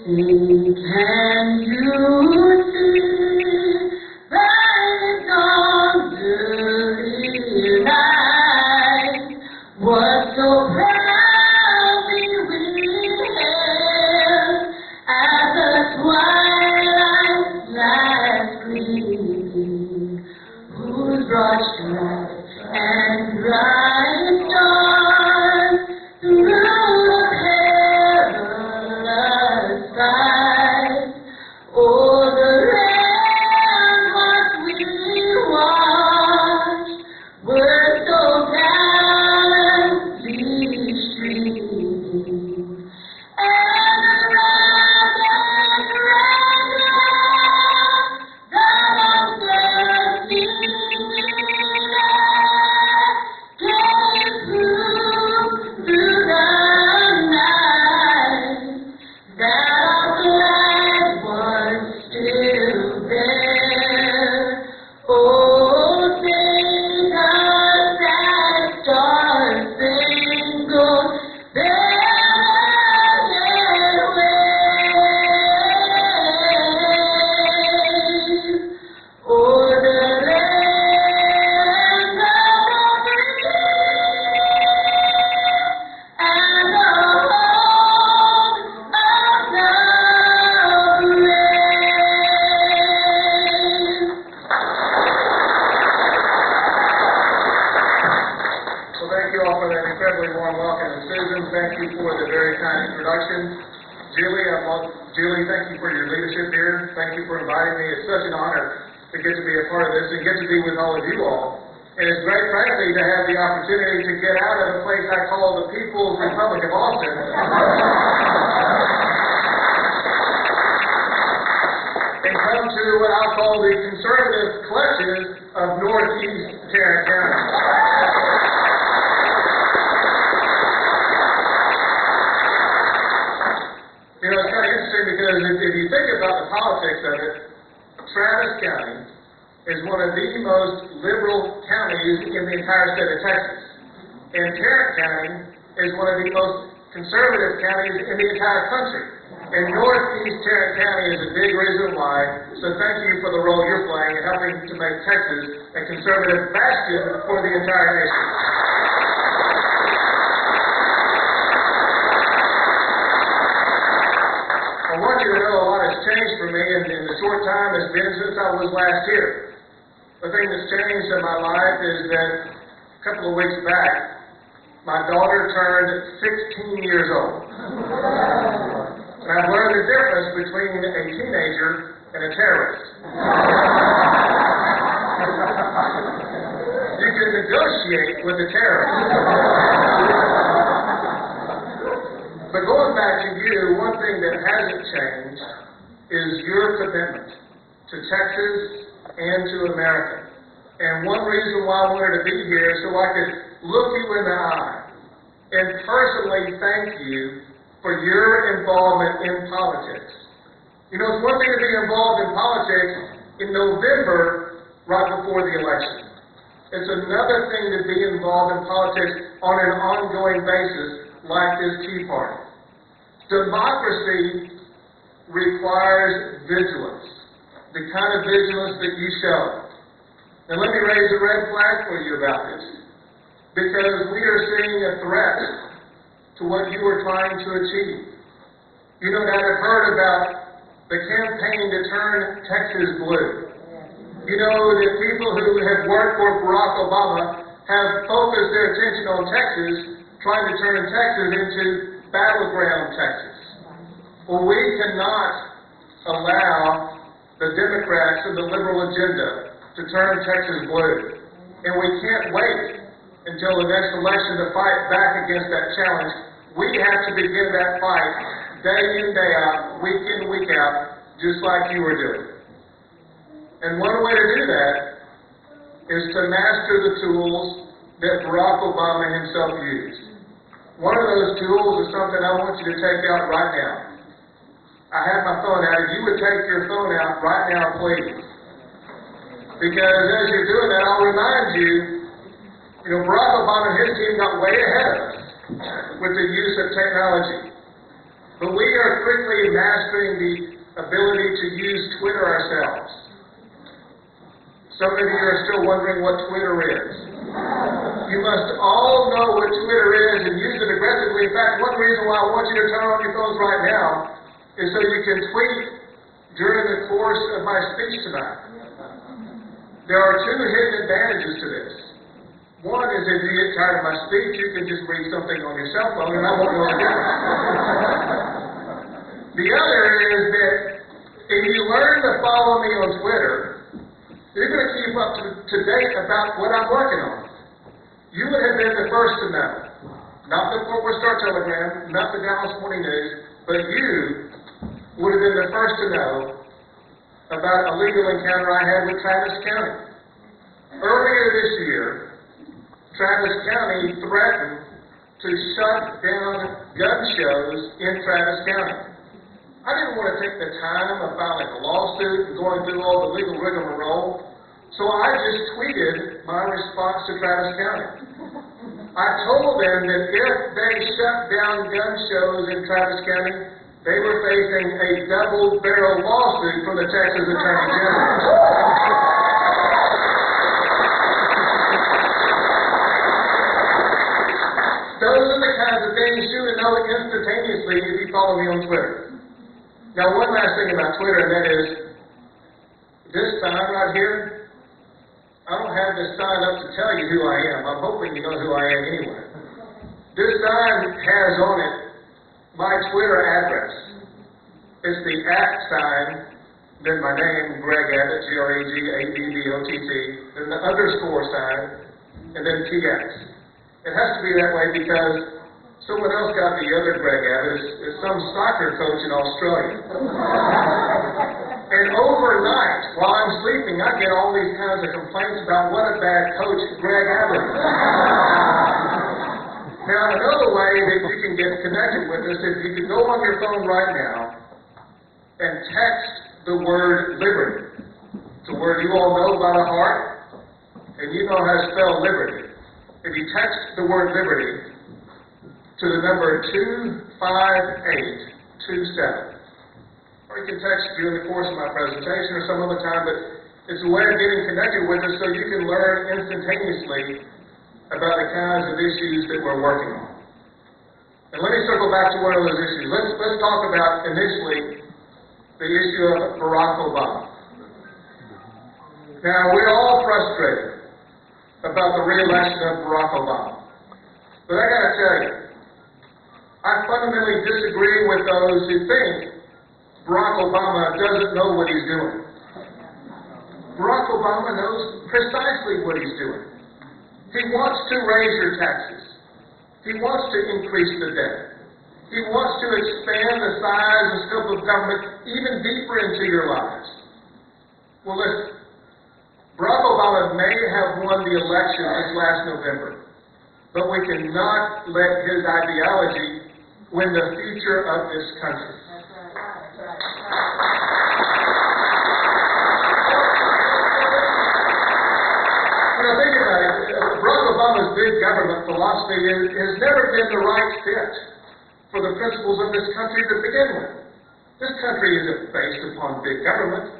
see, can you see that it's on dirty night? What so proudly we hailed as the twilight's last gleaming, whose broad stripes and bright stars through the perilous fight, o'er the land what we watched were so gallantly streaming, and the rugged regular that on their steaming air came through the night, that our flag was still there. Oh, sing us that star-spangled banner wave o'er the land of the free and the home of the brave. Well, thank you all for that incredibly warm welcome. And Susan, thank you for the very kind introduction. Julie, thank you for your leadership here. Thank you for inviting me. It's such an honor to get to be a part of this and get to be with all of you all. And it's great, frankly, to have the opportunity to get out of a place I call the People's Republic of Austin and come to what I'll call the conservative clutches of Northeast Tarrant County. You know, it's kind of interesting because if you think about the politics of it, Travis County is one of the most liberal counties in the entire state of Texas. And Tarrant County is one of the most conservative counties in the entire country. And Northeast Tarrant County is a big reason why. So thank you for the role you're playing in helping to make Texas a conservative bastion for the entire nation. I want you to know a lot has changed for me in the short time it's been since I was last here. The thing that's changed in my life is that a couple of weeks back, my daughter turned 16 years old. And I've learned the difference between a teenager and a terrorist. You can negotiate with a terrorist. But going back to you, one thing that hasn't changed is your commitment to Texas and to America. And one reason why I wanted to be here is so I could look you in the eye and personally thank you for your involvement in politics. You know, it's one thing to be involved in politics in November right before the election. It's another thing to be involved in politics on an ongoing basis like this Tea Party. Democracy requires vigilance, the kind of vigilance that you show. Now let me raise a red flag for you about this, because we are seeing a threat to what you are trying to achieve. You no doubt have heard about the campaign to turn Texas blue. You know that people who have worked for Barack Obama have focused their attention on Texas, trying to turn Texas into battleground Texas. Well, we cannot allow the Democrats and the liberal agenda to turn Texas blue. And we can't wait until the next election to fight back against that challenge. We have to begin that fight day in, day out, week in, week out, just like you were doing. And one way to do that is to master the tools that Barack Obama himself used. One of those tools is something I want you to take out right now. I have my phone out. If you would take your phone out right now, please. Because as you're doing that, I'll remind you, Barack Obama and his team got way ahead of us with the use of technology. But we are quickly mastering the ability to use Twitter ourselves. Some of you are still wondering what Twitter is. You must all know what Twitter is and use it aggressively. In fact, one reason why I want you to turn on your phones right now is so you can tweet during the course of my speech tonight. There are two hidden advantages to this. One is if you get tired of my speech, you can just read something on your cell phone and I won't know the difference. The other is that if you learn to follow me on Twitter, you're going to keep up to date about what I'm working on. You would have been the first to know. Not the Fort Worth Star Telegram, not the Dallas Morning News, but you would have been the first to know about a legal encounter I had with Travis County. Earlier this year, Travis County threatened to shut down gun shows in Travis County. I didn't want to take the time of filing a lawsuit and going through all the legal rigmarole, so I just tweeted my response to Travis County. I told them that if they shut down gun shows in Travis County, they were facing a double-barrel lawsuit from the Texas Attorney General. Those are the kinds of things you would know instantaneously if you follow me on Twitter. Now, one last thing about Twitter, and that is, this sign right here, I don't have this sign up to tell you who I am. I'm hoping you know who I am anyway. This sign has on it my Twitter address. It's the @ sign, then my name, Greg Abbott, GregaBott, then the underscore sign, and then TX. It has to be that way because someone else got the other Greg Abbott. It's some soccer coach in Australia. And overnight, while I'm sleeping, I get all these kinds of complaints about what a bad coach Greg Abbott is. Now, another way that you can get connected with us is you can go on your phone right now and text the word liberty. It's a word you all know by the heart, and you know how to spell liberty. If you text the word liberty to the number 25827, or you can text during the course of my presentation or some other time, but it's a way of getting connected with us so you can learn instantaneously about the kinds of issues that we're working on. And let me circle back to one of those issues. Let's talk about initially the issue of Barack Obama. Now, we're all frustrated about the re-election of Barack Obama. But I got to tell you, I fundamentally disagree with those who think Barack Obama doesn't know what he's doing. Barack Obama knows precisely what he's doing. He wants to raise your taxes. He wants to increase the debt. He wants to expand the size and scope of government even deeper into your lives. Well, listen, Barack Obama may have won the election this last November, but we cannot let his ideology win the future of this country. Think about it. Barack Obama's big government philosophy has never been the right fit for the principles of this country to begin with. This country isn't based upon big government.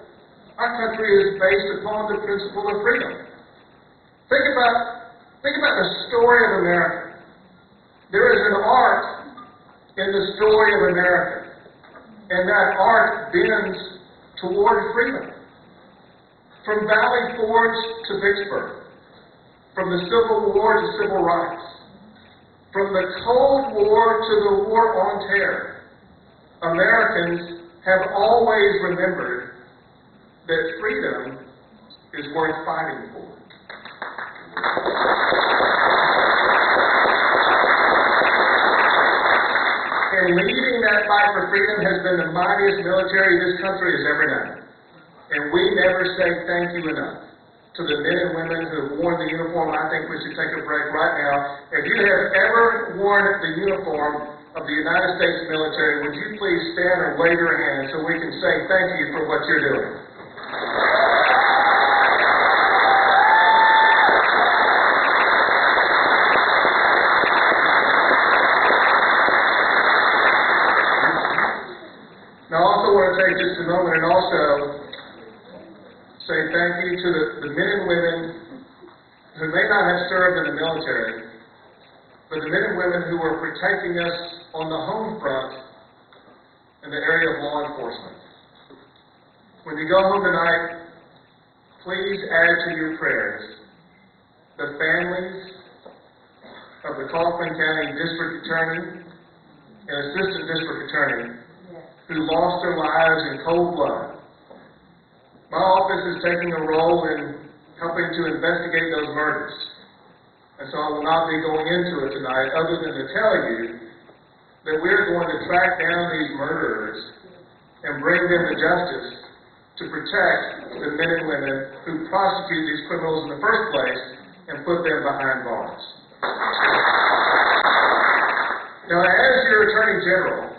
Our country is based upon the principle of freedom. Think about the story of America. There is an arc in the story of America, and that arc bends toward freedom. From Valley Forge to Vicksburg, from the Civil War to civil rights, from the Cold War to the War on Terror, Americans have always remembered that freedom is worth fighting for. And leading that fight for freedom has been the mightiest military this country has ever known. And we never say thank you enough to the men and women who have worn the uniform. I think we should take a break right now. If you have ever worn the uniform of the United States military, would you please stand or wave your hand so we can say thank you for what you're doing? Now, I also want to take just a moment and also say thank you to the men and women who may not have served in the military, but the men and women who are protecting us on the home front in the area of law enforcement. When you go home tonight, please add to your prayers the families of the Kaufman County District Attorney and Assistant District Attorney who lost their lives in cold blood. My office is taking a role in helping to investigate those murders. And so I will not be going into it tonight other than to tell you that we're going to track down these murderers and bring them to justice to protect the men and women who prosecute these criminals in the first place and put them behind bars. Now, as your Attorney General,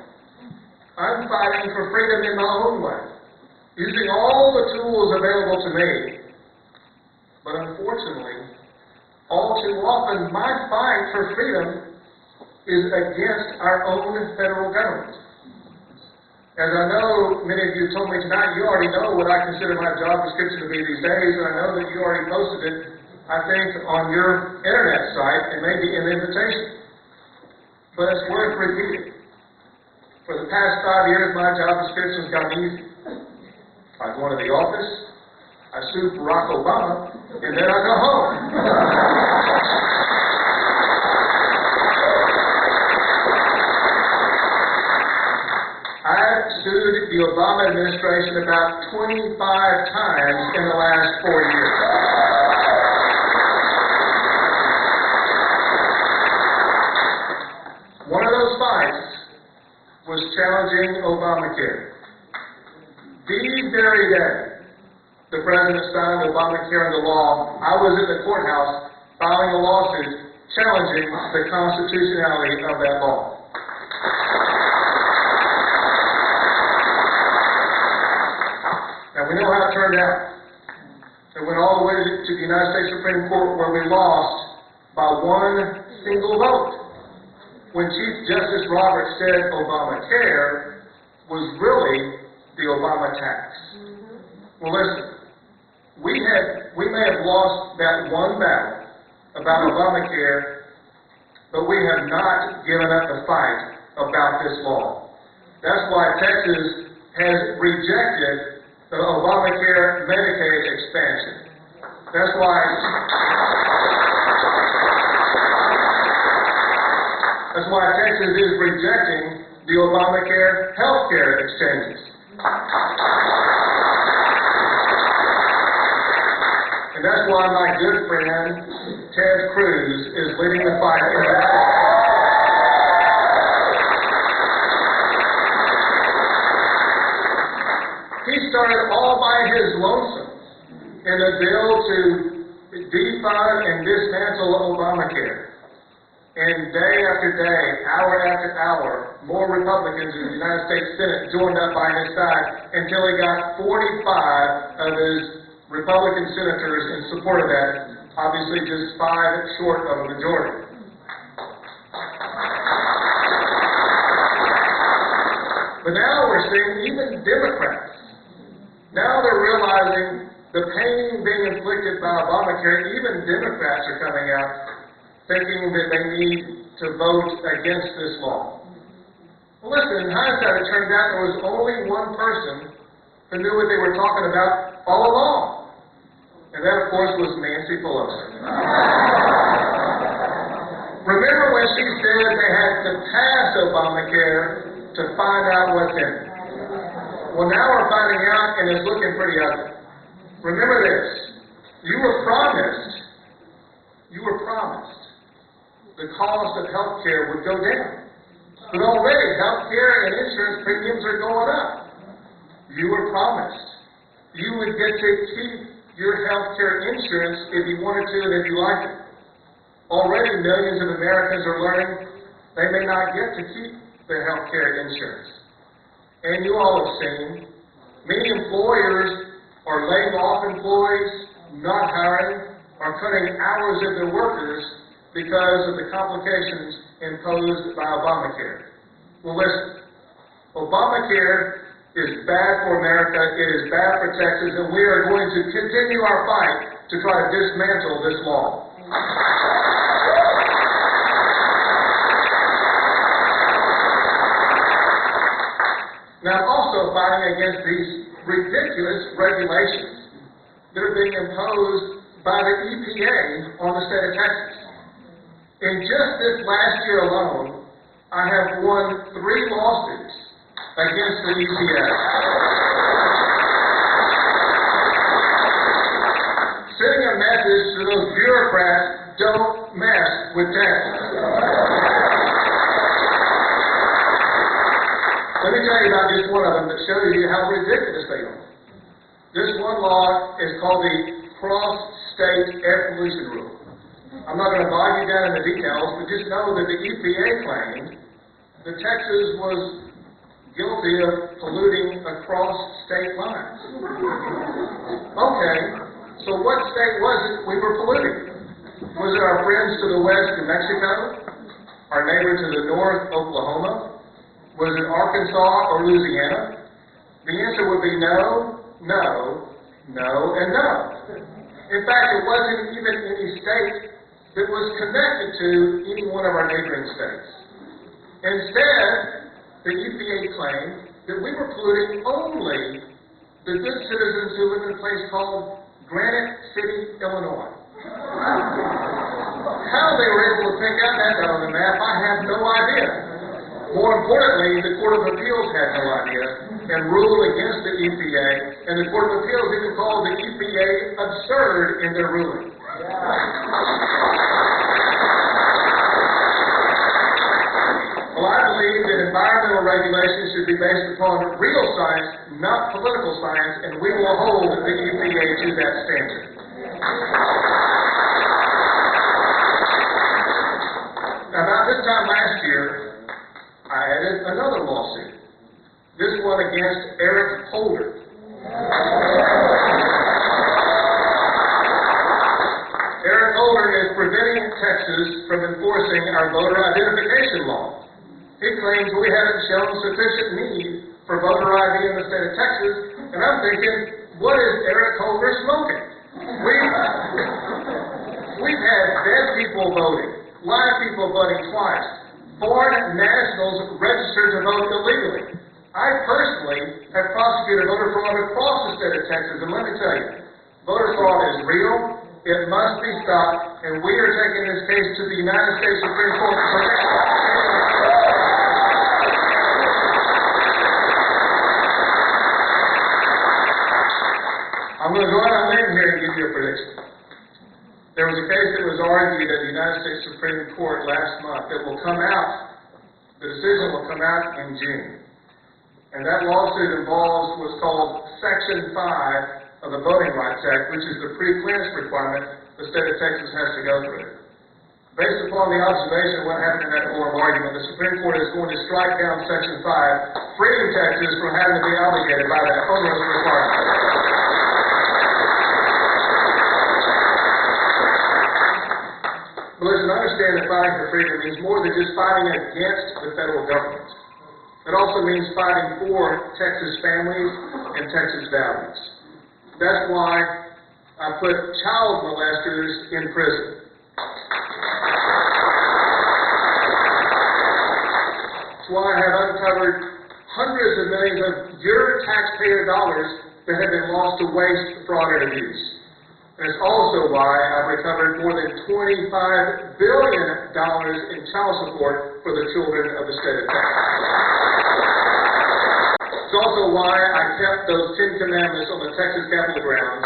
I'm fighting for freedom in my own way, using all the tools available to me. But unfortunately, all too often, my fight for freedom is against our own federal government. As I know many of you told me tonight, you already know what I consider my job description to be these days, and I know that you already posted it, I think, on your internet site, and maybe in the invitation. But it's worth repeating. For the past 5 years, my job description's gotten easy. I go into the office, I sue Barack Obama, and then I go home. I've sued the Obama administration about 25 times in the last 4 years. One of those fights was challenging Obamacare. The very day the President signed Obamacare into law, I was in the courthouse filing a lawsuit challenging the constitutionality of that law. Now, we know how it turned out. It went all the way to the United States Supreme Court, where we lost by one single vote, when Chief Justice Roberts said Obamacare was really the Obama tax. Well, listen, we may have lost that one battle about Obamacare, but we have not given up the fight about this law. That's why Texas has rejected the Obamacare Medicaid expansion. That's why Texas is rejecting the Obamacare health care exchanges. And that's why my good friend, Ted Cruz, is leading the fight in the He started all by his lonesome in a bill to defund and dismantle Obamacare. And day after day, hour after hour, more Republicans in the United States Senate joined up by his side until he got 45 of his Republican senators in support of that, obviously just 5 short of a majority. But now we're seeing even Democrats. Now they're realizing the pain being inflicted by Obamacare. Even Democrats are coming out thinking that they need to vote against this law. Well, listen, in hindsight, it turned out there was only one person who knew what they were talking about all along. And that, of course, was Nancy Pelosi. Remember when she said they had to pass Obamacare to find out what's in it? Well, now we're finding out, and it's looking pretty ugly. Remember this. You were promised the cost of health care would go down. But already, health care and insurance premiums are going up. You were promised you would get to keep your health care insurance if you wanted to and if you liked it. Already, millions of Americans are learning they may not get to keep their health care insurance. And you all have seen many employers are laying off employees, not hiring, are cutting hours of their workers because of the complications imposed by Obamacare. Well, listen, Obamacare is bad for America, it is bad for Texas, and we are going to continue our fight to try to dismantle this law. Now, I'm also fighting against these ridiculous regulations that are being imposed by the EPA on the state of Texas. In just this last year alone, I have won 3 lawsuits against the EPA. Sending a message to those bureaucrats, don't mess with Texas. Let me tell you about just one of them that shows you how ridiculous they are. This one law is called the Cross-State Air Pollution Rule. I'm not going to bog you down in the details, but just know that the EPA claimed that Texas was guilty of polluting across state lines. Okay, so what state was it we were polluting? Was it our friends to the west, New Mexico? Our neighbor to the north, Oklahoma? Was it Arkansas or Louisiana? The answer would be no, no, no, and no. In fact, it wasn't even any state that was connected to any one of our neighboring states. Instead, the EPA claimed that we were polluting only the good citizens who live in a place called Granite City, Illinois. How they were able to pick out that on the map, I have no idea. More importantly, the Court of Appeals had no idea and ruled against the EPA, and the Court of Appeals even called the EPA absurd in their ruling. Well, I believe that environmental regulations should be based upon real science, not political science, and we will hold the EPA to that standard. Now, about this time last year, I added another lawsuit. This one against Eric Holder. Eric Holder is preventing Texas from enforcing our voter identification law. He claims we haven't shown sufficient need for voter ID in the state of Texas, and I'm thinking, what is Eric Holder smoking? We've had dead people voting, live people voting twice, foreign nationals registered to vote illegally. I personally have prosecuted voter fraud across the state of Texas, and let me tell you, voter fraud is real, it must be stopped, and we are taking this case to the United States Supreme Court for I'm going to go out on a limb here and give you a prediction. There was a case that was argued at the United States Supreme Court last month that will come out, the decision will come out in June. And that lawsuit involves what's called Section 5 of the Voting Rights Act, which is the pre-clearance requirement the state of Texas has to go through. Based upon the observation of what happened in that oral argument, the Supreme Court is going to strike down Section 5, freeing Texas from having to be obligated by that onerous requirement. But listen, understand that fighting for freedom means more than just fighting against the federal government. It also means fighting for Texas families and Texas values. That's why I put child molesters in prison. That's why I have uncovered hundreds of millions of your taxpayer dollars that have been lost to waste, fraud, and abuse. And it's also why I've recovered more than $25 billion in child support for the children of the state of Texas. It's also why I kept those 10 Commandments on the Texas Capitol grounds.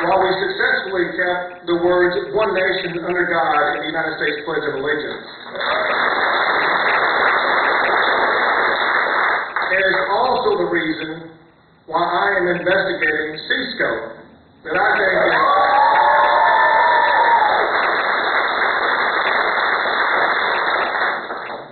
While we successfully kept the words, one nation under God in the United States Pledge of Allegiance. It is also the reason why I am investigating C-Scope, that I think is...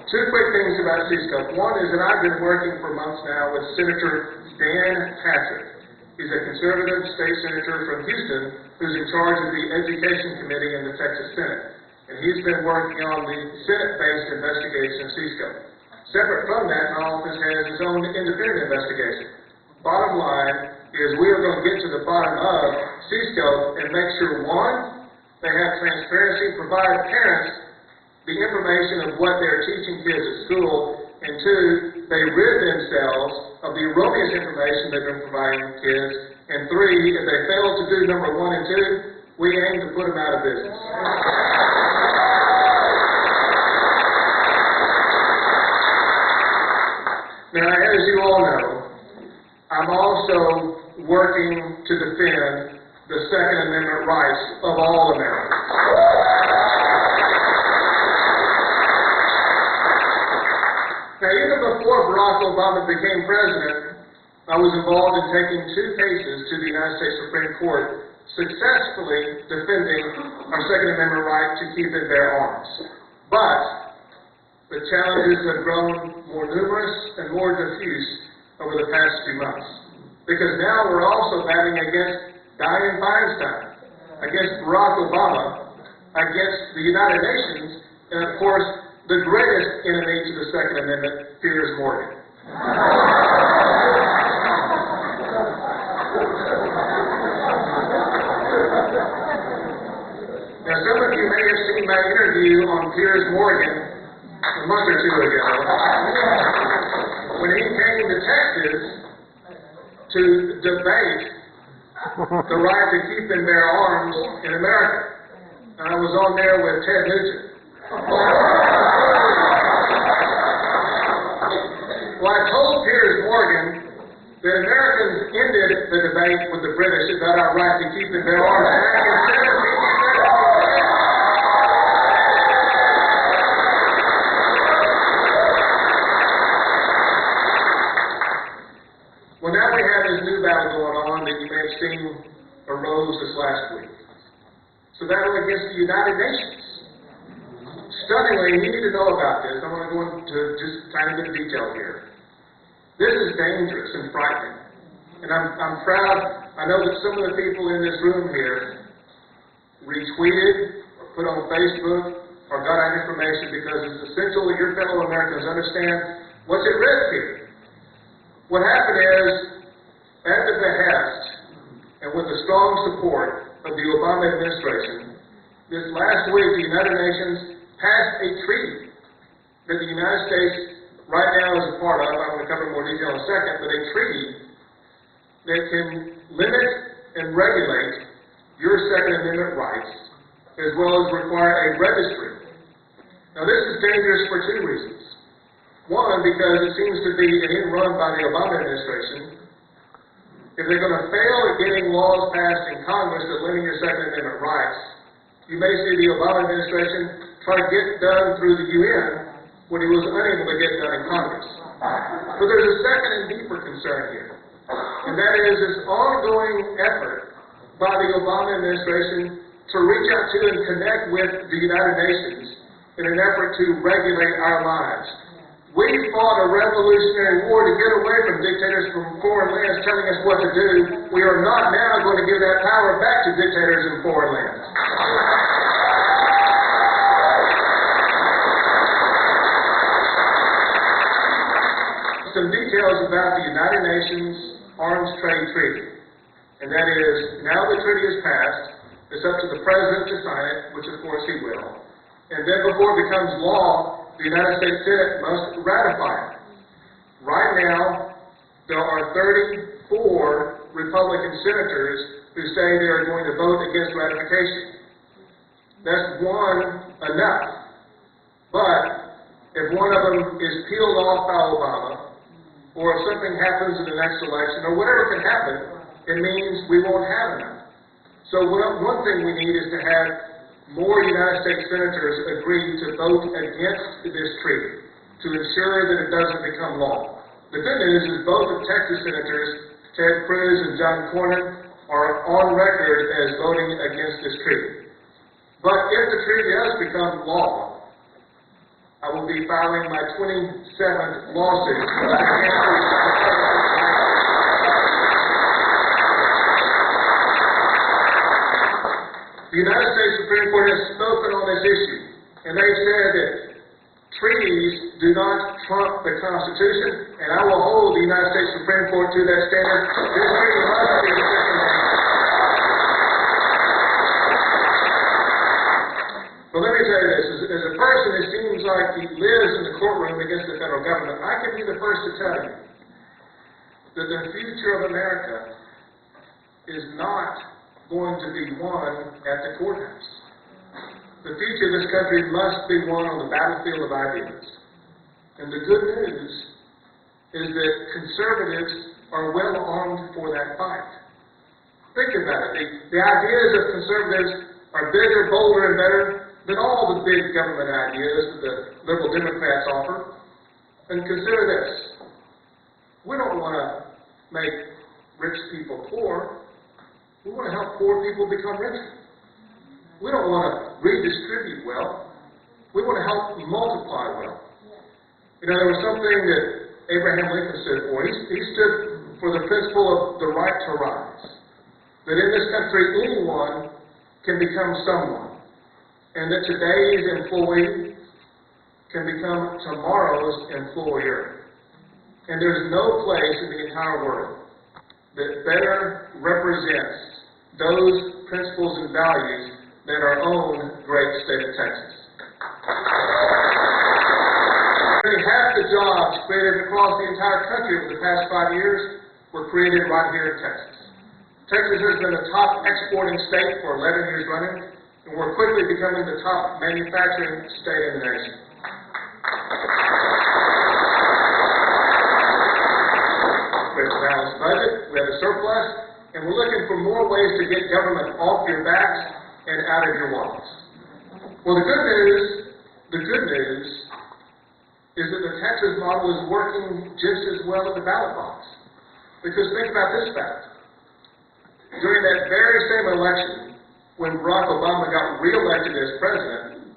Two quick things about C-Scope. One is that I've been working for months now with Senator Dan Patrick. He's a conservative state senator from Houston who's in charge of the Education Committee in the Texas Senate. and he's been working on the Senate-based investigation of C-scope. Separate from that, my office has its own independent investigation. Bottom line is we are going to get to the bottom of C-scope and make sure, one, they have transparency, provide parents the information of what they're teaching kids at school, and two, they rid themselves of the erroneous information they've been providing kids, and three, if they fail to do number one and two, we aim to put them out of business. Now, as you all know, I'm also working to defend the Second Amendment rights of all Americans. Now, even before Barack Obama became president, I was involved in taking 2 cases to the United States Supreme Court, successfully defending our Second Amendment right to keep and bear arms. But the challenges have grown more numerous and more diffuse over the past few months. Because now we're also battling against Dianne Feinstein, against Barack Obama, against the United Nations, and of course, the greatest enemy to the Second Amendment, Piers Morgan. Now, some of you may have seen my interview on Piers Morgan a month or 2 ago, when he came to Texas to debate the right to keep and bear arms in America. And I was on there with Ted Nugent. Well, I told Piers Morgan that Americans ended the debate with the British about our right to keep and bear arms back in 1770. Well, now we have this new battle going on that you may have seen arose this last week. So battle against the United Nations. Stunningly, you need to know about this. I want to go into just tiny bit of detail here. This is dangerous and frightening. And I'm proud. I know that some of the people in this room here retweeted or put on Facebook or got out information because it's essential that your fellow Americans understand what's at risk here. What happened is, at the behest and with the strong support of the Obama administration, this last week the United Nations passed a treaty that the United States right now is a part of. I'm going to cover more detail in a second, but a treaty that can limit and regulate your Second Amendment rights, as well as require a registry. Now, this is dangerous for 2 reasons. One, because it seems to be an end run by the Obama administration. If they're going to fail at getting laws passed in Congress that limit your Second Amendment rights, you may see the Obama administration try to get done through the UN what he was unable to get done in Congress. But there's a second and deeper concern here, and that is this ongoing effort by the Obama administration to reach out to and connect with the United Nations in an effort to regulate our lives. We fought a revolutionary war to get away from dictators from foreign lands telling us what to do. We are not now going to give that power back to dictators in foreign lands. Some details about the United Nations Arms Trade Treaty. And that is, now the treaty is passed, it's up to the President to sign it, which of course he will. And then before it becomes law, the United States Senate must ratify it. Right now, there are 34 Republican senators who say they are going to vote against ratification. That's one enough. But if one of them is peeled off by Obama, or if something happens in the next election, or whatever can happen, it means we won't have enough. So one thing we need is to have more United States senators agree to vote against this treaty to ensure that it doesn't become law. The good news is both of Texas senators, Ted Cruz and John Cornyn, are on record as voting against this treaty. But if the treaty does become law, I will be filing my 27th lawsuit. The United States Supreme Court has spoken on this issue. and they said that treaties do not trump the Constitution, and I will hold the United States Supreme Court to that standard. This treaty must be implemented. But let me tell you this, as a person who seems like he lives in the courtroom against the federal government, I can be the first to tell you that the future of America is not going to be won at the courthouse. The future of this country must be won on the battlefield of ideas. And the good news is that conservatives are well armed for that fight. Think about it. The ideas of conservatives are bigger, bolder, and better than all the big government ideas that the liberal Democrats offer. And consider this. We don't want to make rich people poor. We want to help poor people become richer. We don't want to redistribute wealth. We want to help multiply wealth. You know, there was something that Abraham Lincoln stood for. He stood for the principle of the right to rise. That in this country, anyone can become someone. And that today's employee can become tomorrow's employer. And there's no place in the entire world that better represents those principles and values than our own great state of Texas. Half the jobs created across the entire country over the past 5 years were created right here in Texas. Texas has been the top exporting state for 11 years running, and we're quickly becoming the top manufacturing state in the nation. We have a balanced budget, we have a surplus, and we're looking for more ways to get government off your backs and out of your wallets. Well, the good news is that the Texas model is working just as well at the ballot box. Because think about this fact. During that very same election, when Barack Obama got reelected as president,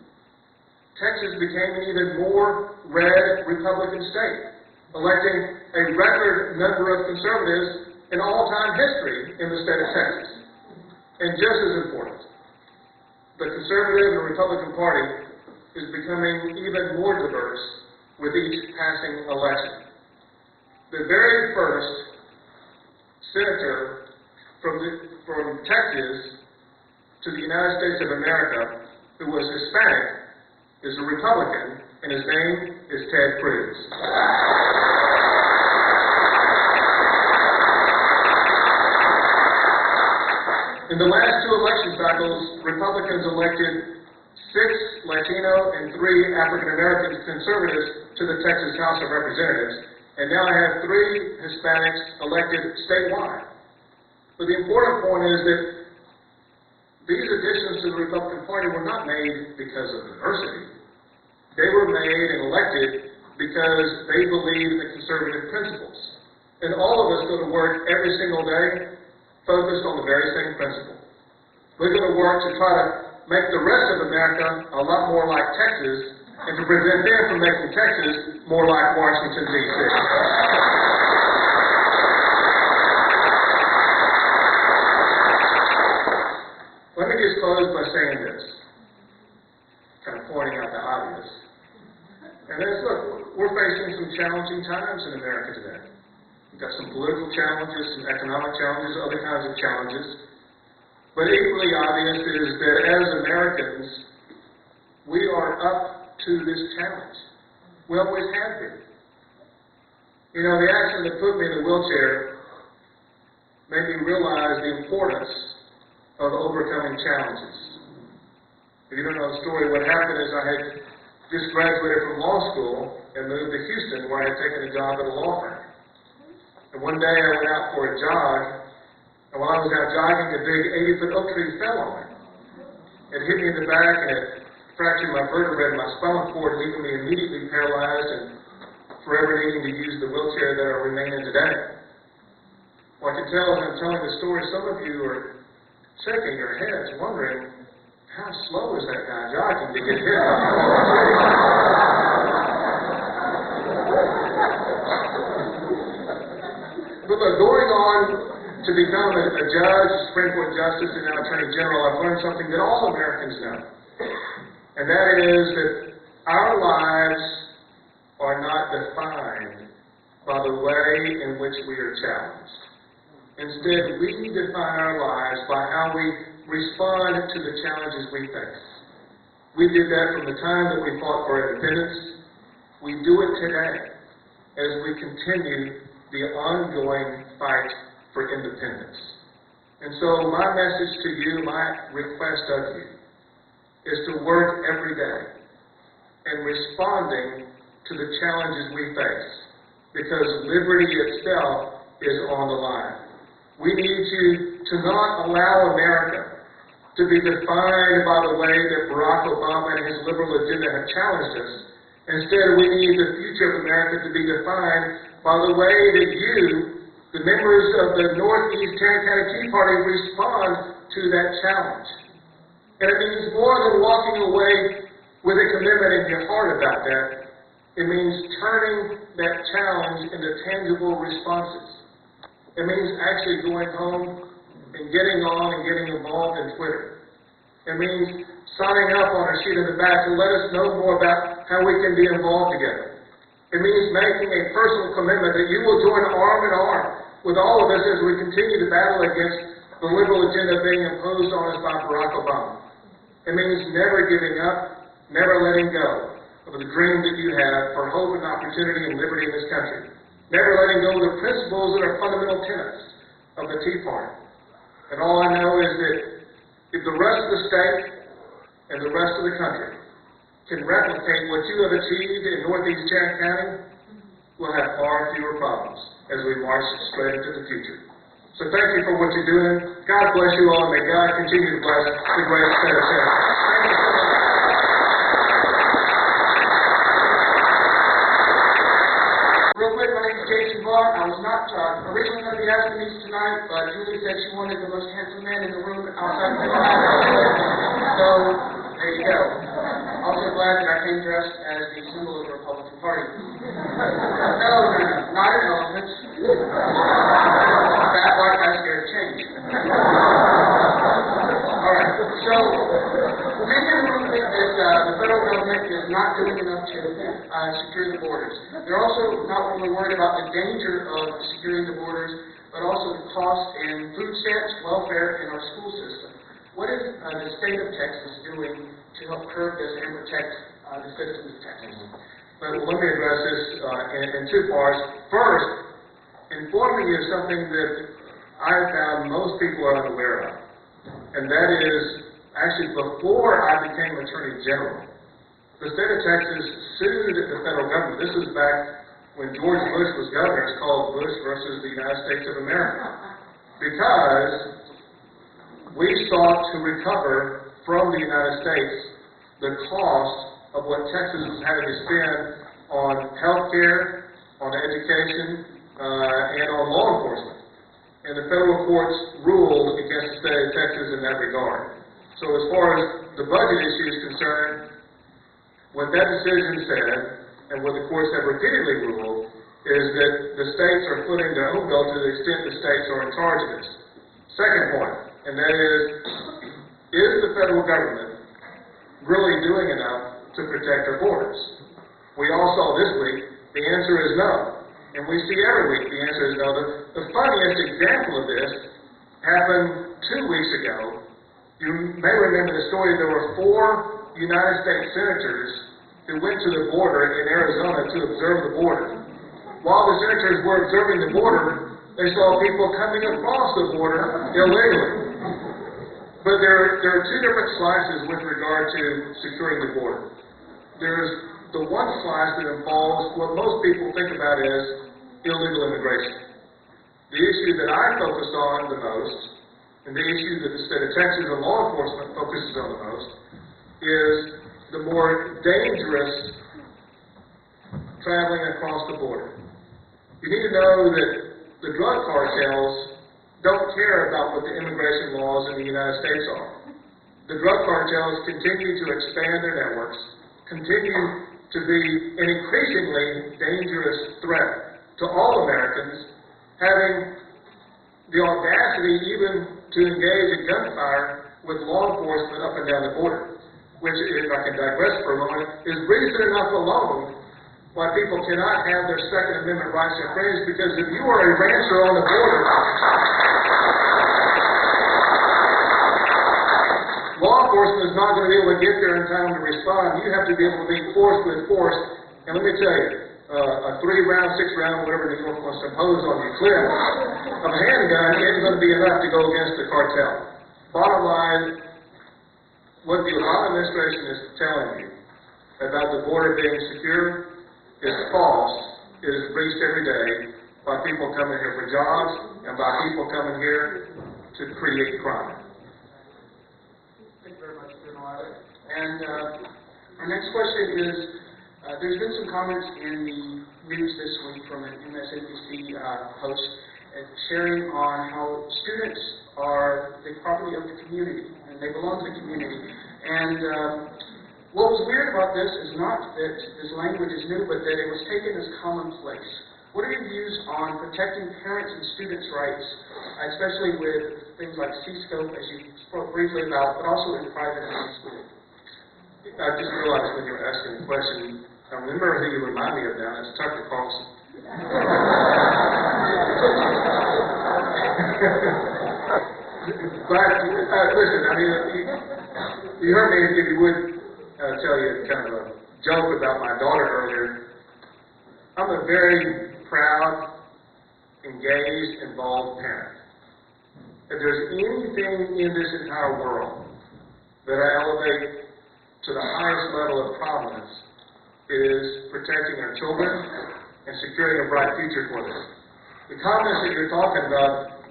Texas became an even more red Republican state, electing a record number of conservatives in all-time history in the state of Texas. And just as important, the conservative and Republican Party is becoming even more diverse with each passing election. The very first senator from Texas to the United States of America who was Hispanic is a Republican, and his name is Ted Cruz. In the last two election cycles, Republicans elected 6 Latino and 3 African American conservatives to the Texas House of Representatives, and now have 3 Hispanics elected statewide. But the important point is that these additions to the Republican Party were not made because of diversity. They were made and elected because they believe in conservative principles. And all of us go to work every single day focused on the very same principle. We're going to work to try to make the rest of America a lot more like Texas, and to prevent them from making Texas more like Washington, D.C. Let me just close by saying this, kind of pointing out the obvious. And that's, look, we're facing some challenging times in America today. We've got some political challenges, some economic challenges, other kinds of challenges. But equally obvious is that as Americans, we are up to this challenge. We always have been. You know, the accident that put me in the wheelchair made me realize the importance of overcoming challenges. If you don't know the story, what happened is I had just graduated from law school and moved to Houston, where I had taken a job at a law firm. And one day I went out for a jog, and while I was out jogging, a big 80-foot oak tree fell on me. It hit me in the back, and it fractured my vertebrae and my spinal cord, leaving me immediately paralyzed and forever needing to use the wheelchair that I remain in today. Well, I can tell as I'm telling the story, some of you are shaking your heads, wondering, how slow is that guy jogging to get hit by a tree? But look, going on to become a judge, Supreme Court justice, and now Attorney General, I've learned something that all Americans know. And that is that our lives are not defined by the way in which we are challenged. Instead, we define our lives by how we respond to the challenges we face. We did that from the time that we fought for independence. We do it today as we continue the ongoing fight for independence. And so my message to you, my request of you, is to work every day in responding to the challenges we face, because liberty itself is on the line. We need you to not allow America to be defined by the way that Barack Obama and his liberal agenda have challenged us. Instead, we need the future of America to be defined by the way that you, the members of the Northeast Tarrant County Tea Party, respond to that challenge. And it means more than walking away with a commitment in your heart about that. It means turning that challenge into tangible responses. It means actually going home and getting on and getting involved in Twitter. It means signing up on a sheet in the back to let us know more about how we can be involved together. It means making a personal commitment that you will join arm in arm with all of us as we continue to battle against the liberal agenda being imposed on us by Barack Obama. It means never giving up, never letting go of the dream that you have for hope and opportunity and liberty in this country. Never letting go of the principles that are fundamental tenets of the Tea Party. And all I know is that if the rest of the state and the rest of the country can replicate what you have achieved in Northeast Tarrant County, we'll have far fewer problems as we march straight into the future. So thank you for what you're doing. God bless you all, and may God continue to bless the great state of Tarrant. Thank you so much. Real quick, my name is Jason Vaughn. I was not originally going to be asking these tonight, but Julie said she wanted the most handsome man in the room outside the door. So, there you go. Also glad that I came dressed as the symbol of the Republican Party. No, not an elephant. That part I scared to change. Alright, so many in the room think that the federal government is not doing enough to secure the borders. They're also not only worried about the danger of securing the borders, but also the cost in food stamps, welfare, and our school system. What is the state of Texas doing to help curb this and protect the citizens of Texas? Well, let me address this in two parts. First, informing you of something that I found most people are unaware of. And that is, actually, before I became Attorney General, the state of Texas sued the federal government. This was back when George Bush was governor. It's called Bush versus the United States of America. Because we sought to recover from the United States the cost of what Texas was having to spend on health care, on education, and on law enforcement. And the federal courts ruled against the state of Texas in that regard. So as far as the budget issue is concerned, what that decision said, and what the courts have repeatedly ruled, is that the states are footing their own bill to the extent the states are in charge of this. Second point, and that is the federal government really doing enough to protect our borders? We all saw this week, the answer is no. And we see every week the answer is no. The funniest example of this happened 2 weeks ago. You may remember the story. There were 4 United States senators who went to the border in Arizona to observe the border. While the senators were observing the border, they saw people coming across the border illegally. But there are 2 different slices with regard to securing the border. There's the one slice that involves what most people think about as illegal immigration. The issue that I focused on the most, and the issue that the state of Texas and law enforcement focuses on the most, is the more dangerous traveling across the border. You need to know that the drug cartels don't care about what the immigration laws in the United States are. The drug cartels continue to expand their networks, continue to be an increasingly dangerous threat to all Americans, having the audacity even to engage in gunfire with law enforcement up and down the border. which, if I can digress for a moment, is reason enough alone why people cannot have their Second Amendment rights infringed, because if you are a rancher on the border, law enforcement is not going to be able to get there in time to respond. You have to be able to meet force with force. And let me tell you, a 3-round, 6-round, whatever New York wants to impose on you, clip of a handgun isn't going to be enough to go against the cartel. Bottom line, what the Obama administration is telling you about the border being secure is false. It is breached every day by people coming here for jobs and by people coming here to create crime. Thank you very much, General Abbott. And our next question is, there's been some comments in the news this week from an MSNBC host sharing on how students are the property of the community, and they belong to the community. And what was weird about this is not that this language is new, but that it was taken as commonplace. What are your views on protecting parents and students' rights, especially with things like C-scope, as you spoke briefly about, but also in private and high school? I just realized when you were asking the question, I remember who you remind me of now. It's Tucker Carlson. But listen, I mean, you heard me, if you would tell you kind of a joke about my daughter earlier. I'm a very proud, engaged, involved parent. If there's anything in this entire world that I elevate to the highest level of prominence, it is protecting our children and securing a bright future for them. The comments that you're talking about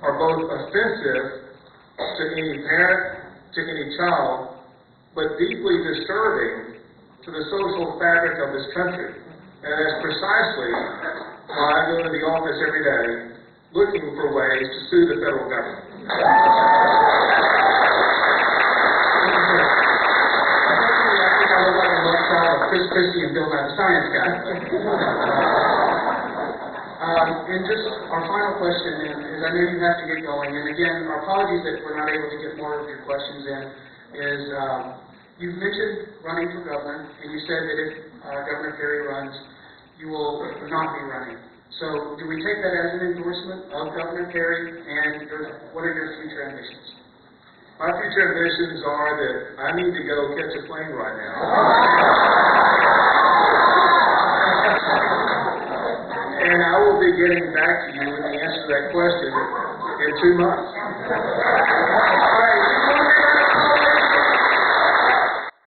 are both offensive to any parent, to any child, but deeply disturbing to the social fabric of this country. And that's precisely why I go into the office every day looking for ways to sue the federal government. Chris Christie and Bill Nye, the science guy. And just our final question is, I know you have to get going, and again, our apologies that we're not able to get more of your questions in, is you've mentioned running for governor, and you said that if Governor Perry runs, you will not be running. So do we take that as an endorsement of Governor Perry, and what are your future ambitions? My future ambitions are that I need to go catch a plane right now. And I will be getting back to you with the answer to that question in 2 months. All right.